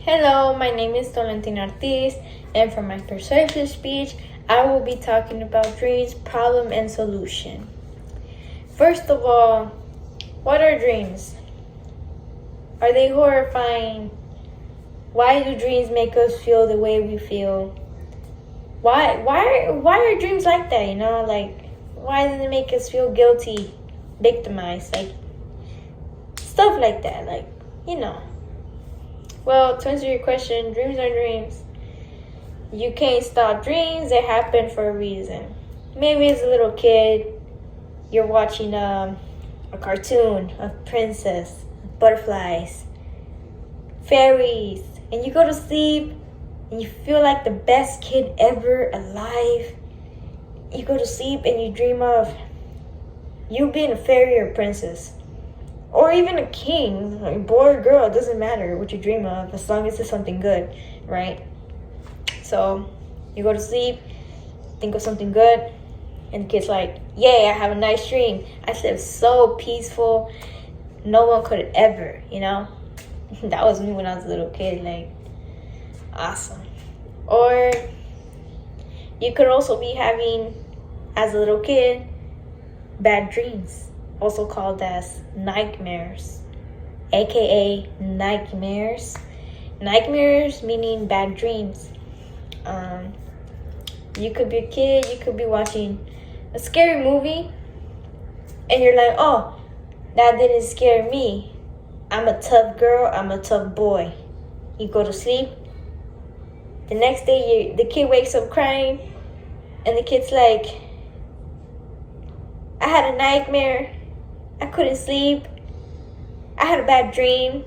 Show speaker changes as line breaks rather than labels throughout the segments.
Hello, my name is Valentina Ortiz, and for my persuasive speech, I will be talking about dreams, problem, and solution. First of all, what are dreams? Are they horrifying? Why do dreams make us feel the way we feel? Why are dreams like that, why do they make us feel guilty, victimized, stuff like that, Well, to answer your question, dreams are dreams. You can't stop dreams, they happen for a reason. Maybe as a little kid, you're watching a cartoon of princess, butterflies, fairies, and you go to sleep and you feel like the best kid ever alive. You go to sleep and you dream of you being a fairy or princess. Or even a king, boy or girl, it doesn't matter what you dream of as long as it's something good, right? So you go to sleep, think of something good, and the kid's like, yay, I have a nice dream. I slept so peaceful, no one could ever, That was me when I was a little kid, awesome. Or you could also be having, as a little kid, bad dreams, also called as nightmares, aka nightmares. Nightmares meaning bad dreams. You could be a kid, you could be watching a scary movie, and you're like, oh, that didn't scare me. I'm a tough girl, I'm a tough boy. You go to sleep. The next day, the kid wakes up crying, and the kid's like, I had a nightmare. I couldn't sleep. I had a bad dream.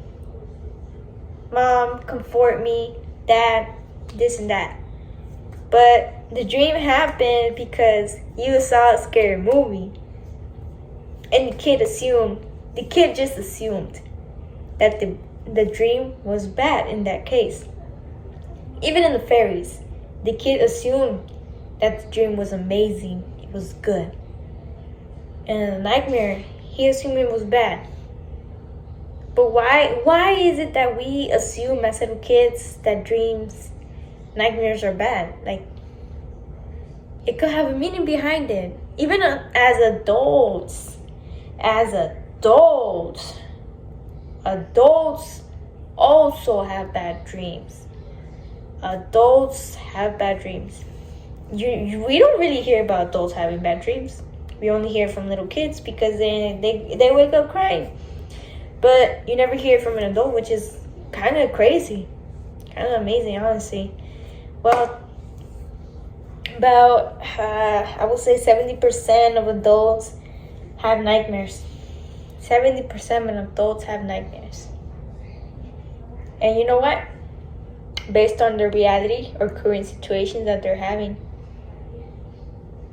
Mom, comfort me. Dad, this and that. But the dream happened because you saw a scary movie. And the kid just assumed that the dream was bad in that case. Even in the fairies, the kid assumed that the dream was amazing. It was good. And in the nightmare, he assumed it was bad. But why is it that we assume as little kids that nightmares are bad? It could have a meaning behind it. Even as adults also have bad dreams. Adults have bad dreams. We don't really hear about adults having bad dreams. We only hear from little kids because they wake up crying. But you never hear from an adult, which is kind of crazy. Kind of amazing, honestly. Well, about, I would say 70% of adults have nightmares. 70% of adults have nightmares. And you know what? Based on their reality or current situations that they're having.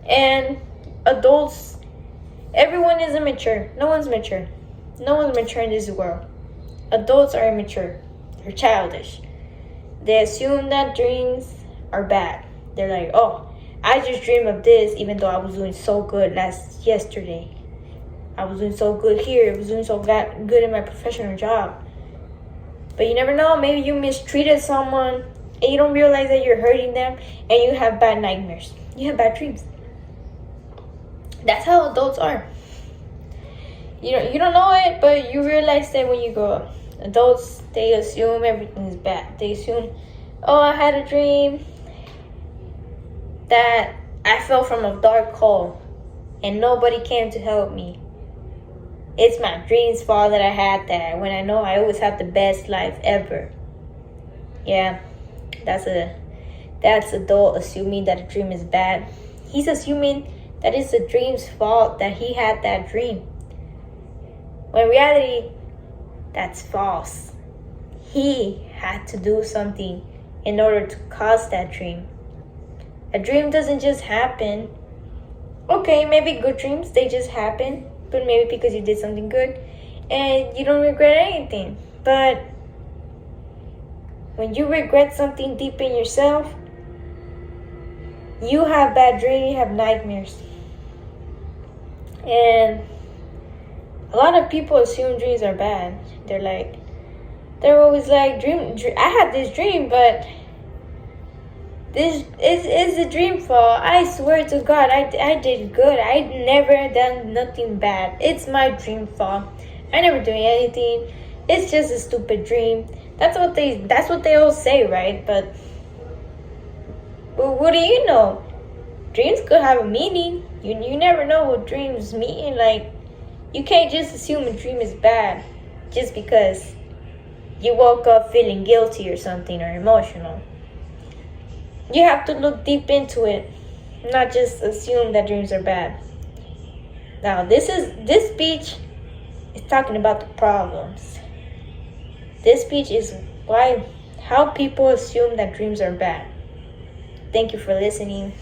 And adults, everyone is immature. No one's mature. No one's mature in this world. Adults are immature. They're childish. They assume that dreams are bad. They're like, oh, I just dreamed of this even though I was doing so good yesterday. I was doing so good here. I was doing so good in my professional job. But you never know. Maybe you mistreated someone and you don't realize that you're hurting them and you have bad nightmares. You have bad dreams. That's how adults are. You don't know it, but you realize that when you grow up. Adults, they assume everything is bad. They assume, oh, I had a dream that I fell from a dark hole and nobody came to help me. It's my dream's fault that I had that, when I know I always have the best life ever. Yeah, that's adult assuming that a dream is bad. He's assuming that it's the dream's fault that he had that dream. When in reality, that's false. He had to do something in order to cause that dream. A dream doesn't just happen. Okay, maybe good dreams, they just happen. But maybe because you did something good and you don't regret anything. But when you regret something deep in yourself, you have bad dreams, you have nightmares. And a lot of people assume dreams are bad. They're like, they're always like, I had this dream, but this is a dream fall. I swear to God, I did good. I never done nothing bad. It's my dream fall. I never doing anything. It's just a stupid dream. That's what they all say, right? But what do you know? Dreams could have a meaning. You never know what dreams mean. Like, you can't just assume a dream is bad just because you woke up feeling guilty or something, or emotional. You have to look deep into it, not just assume that dreams are bad. Now, this speech is talking about the problems. This speech is how people assume that dreams are bad. Thank you for listening.